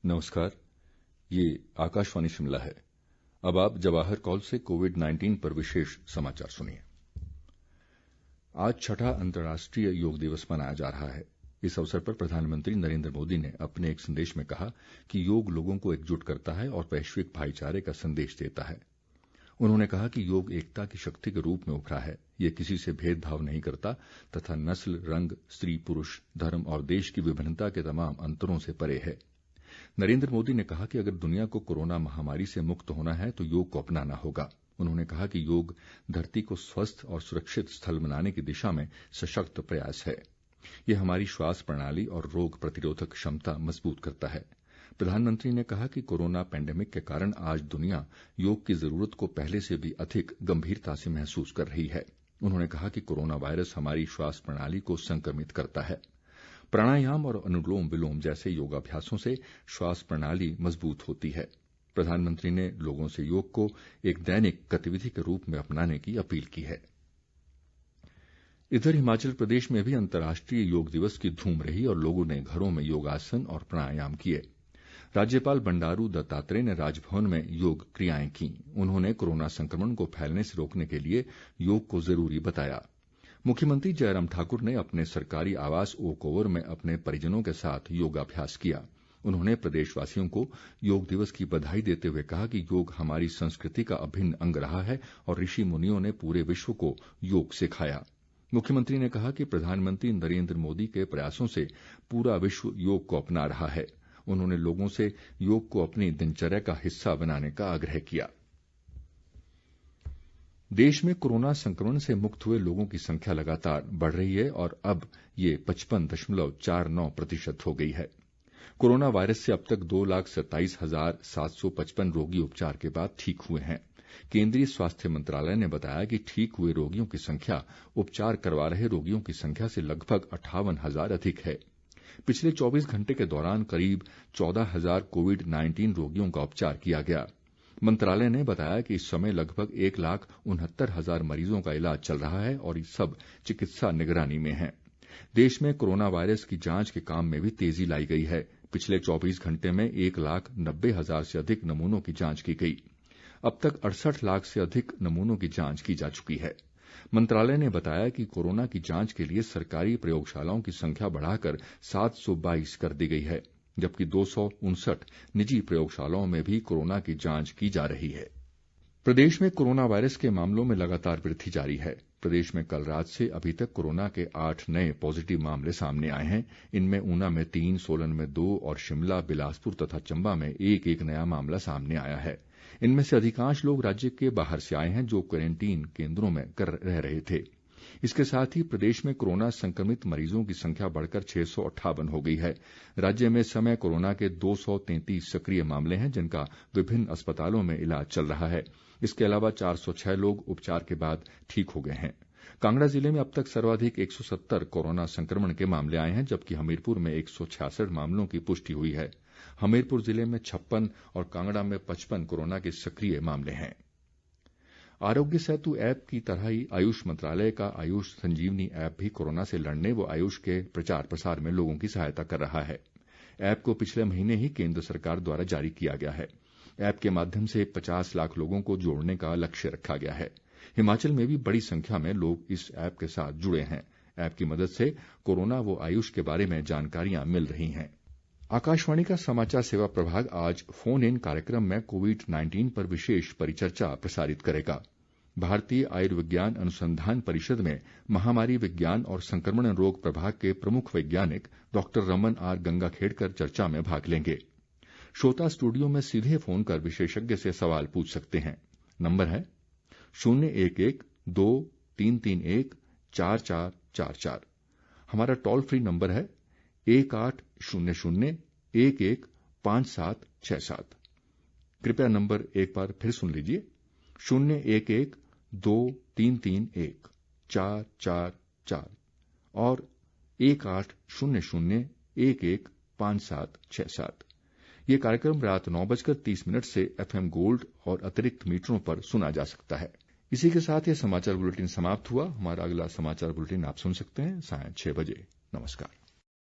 नमस्कार, ये आकाशवाणी शिमला है। अब आप जवाहर कॉल से कोविड-19 पर विशेष समाचार सुनिए। आज छठा अंतर्राष्ट्रीय योग दिवस मनाया जा रहा है। इस अवसर पर प्रधानमंत्री नरेंद्र मोदी ने अपने एक संदेश में कहा कि योग लोगों को एकजुट करता है और वैश्विक भाईचारे का संदेश देता है। उन्होंने कहा कि योग एकता की शक्ति के रूप में उभरा है। ये किसी से भेदभाव नहीं करता तथा नस्ल, रंग, स्त्री, पुरुष, धर्म और देश की विभिन्नता के तमाम अंतरों से परे है। नरेंद्र मोदी ने कहा कि अगर दुनिया को कोरोना महामारी से मुक्त होना है तो योग को अपनाना होगा। उन्होंने कहा कि योग धरती को स्वस्थ और सुरक्षित स्थल बनाने की दिशा में सशक्त प्रयास है। ये हमारी श्वास प्रणाली और रोग प्रतिरोधक क्षमता मजबूत करता है। प्रधानमंत्री ने कहा कि कोरोना पैंडेमिक के कारण आज दुनिया योग की जरूरत को पहले से भी अधिक गंभीरता से महसूस कर रही है। उन्होंने कहा कि कोरोना वायरस हमारी श्वास प्रणाली को संक्रमित करता है। प्राणायाम और अनुलोम विलोम जैसे योगाभ्यासों से श्वास प्रणाली मजबूत होती है। प्रधानमंत्री ने लोगों से योग को एक दैनिक गतिविधि के रूप में अपनाने की अपील की है। इधर हिमाचल प्रदेश में भी अंतर्राष्ट्रीय योग दिवस की धूम रही और लोगों ने घरों में योगासन और प्राणायाम किए। राज्यपाल बंडारू दत्तात्रेय ने राजभवन में योग क्रियाएं की। उन्होंने कोरोना संक्रमण को फैलने से रोकने के लिए योग को जरूरी बताया। मुख्यमंत्री जयराम ठाकुर ने अपने सरकारी आवास ओक ओवर में अपने परिजनों के साथ योगाभ्यास किया। उन्होंने प्रदेशवासियों को योग दिवस की बधाई देते हुए कहा कि योग हमारी संस्कृति का अभिन्न अंग रहा है और ऋषि मुनियों ने पूरे विश्व को योग सिखाया। मुख्यमंत्री ने कहा कि प्रधानमंत्री नरेंद्र मोदी के प्रयासों से पूरा विश्व योग को अपना रहा है। उन्होंने लोगों से योग को अपनी दिनचर्या का हिस्सा बनाने का आग्रह किया। देश में कोरोना संक्रमण से मुक्त हुए लोगों की संख्या लगातार बढ़ रही है और अब ये 55.49% हो गई है। कोरोना वायरस से अब तक 2,27,755 रोगी उपचार के बाद ठीक हुए हैं। केंद्रीय स्वास्थ्य मंत्रालय ने बताया कि ठीक हुए रोगियों की संख्या उपचार करवा रहे रोगियों की संख्या से लगभग 58,000 अधिक है। पिछले 24 घंटे के दौरान करीब 14,000 कोविड-19 रोगियों का उपचार किया गया। मंत्रालय ने बताया कि इस समय लगभग 1,69,000 मरीजों का इलाज चल रहा है और ये सब चिकित्सा निगरानी में हैं। देश में कोरोना वायरस की जांच के काम में भी तेजी लाई गई है। पिछले 24 घंटे में 1,90,000 से अधिक नमूनों की जांच की गई। अब तक 68 लाख से अधिक नमूनों की जांच की जा चुकी है। मंत्रालय ने बताया कि कोरोना की जांच के लिए सरकारी प्रयोगशालाओं की संख्या बढ़ाकर 722 कर दी गई है, जबकि 259 निजी प्रयोगशालाओं में भी कोरोना की जांच की जा रही है। प्रदेश में कोरोना वायरस के मामलों में लगातार वृद्धि जारी है। प्रदेश में कल रात से अभी तक कोरोना के 8 नए पॉजिटिव मामले सामने आए हैं। इनमें ऊना में 3, सोलन में 2 और शिमला, बिलासपुर तथा चंबा में एक नया मामला सामने आया है। इनमें से अधिकांश लोग राज्य के बाहर से आए हैं जो क्वारंटीन केंद्रों में रह रहे थे। इसके साथ ही प्रदेश में कोरोना संक्रमित मरीजों की संख्या बढ़कर 658 हो गई है। राज्य में इस समय कोरोना के 233 सक्रिय मामले हैं जिनका विभिन्न अस्पतालों में इलाज चल रहा है। इसके अलावा 406 लोग उपचार के बाद ठीक हो गए हैं। कांगड़ा जिले में अब तक सर्वाधिक 170 कोरोना संक्रमण के मामले आए हैं, जबकि हमीरपुर में 166 मामलों की पुष्टि हुई है। हमीरपुर जिले में 56 और कांगड़ा में 55 कोरोना के सक्रिय मामले हैं। आरोग्य सेतु ऐप की तरह ही आयुष मंत्रालय का आयुष संजीवनी ऐप भी कोरोना से लड़ने व आयुष के प्रचार प्रसार में लोगों की सहायता कर रहा है। ऐप को पिछले महीने ही केंद्र सरकार द्वारा जारी किया गया है। ऐप के माध्यम से 50 लाख लोगों को जोड़ने का लक्ष्य रखा गया है। हिमाचल में भी बड़ी संख्या में लोग इस ऐप के साथ जुड़े हैं। ऐप की मदद से कोरोना व आयुष के बारे में जानकारियां मिल रही हैं। आकाशवाणी का समाचार सेवा प्रभाग आज फोन इन कार्यक्रम में कोविड-19 पर विशेष परिचर्चा प्रसारित करेगा। भारतीय आयुर्विज्ञान अनुसंधान परिषद में महामारी विज्ञान और संक्रमण रोग प्रभाग के प्रमुख वैज्ञानिक डॉक्टर रमन आर गंगाखेड़कर चर्चा में भाग लेंगे। श्रोता स्टूडियो में सीधे फोन कर विशेषज्ञ से सवाल पूछ सकते हैं। नंबर है 011-2331-4444। हमारा टोल फ्री नंबर है 1800-115767। कृपया नंबर एक बार फिर सुन लीजिए 011-2331-4444 और 1800-115767। ये कार्यक्रम रात 9:30 से FM गोल्ड और अतिरिक्त मीटरों पर सुना जा सकता है। इसी के साथ ये समाचार बुलेटिन समाप्त हुआ। हमारा अगला समाचार बुलेटिन आप सुन सकते हैं सायं 6 बजे। नमस्कार।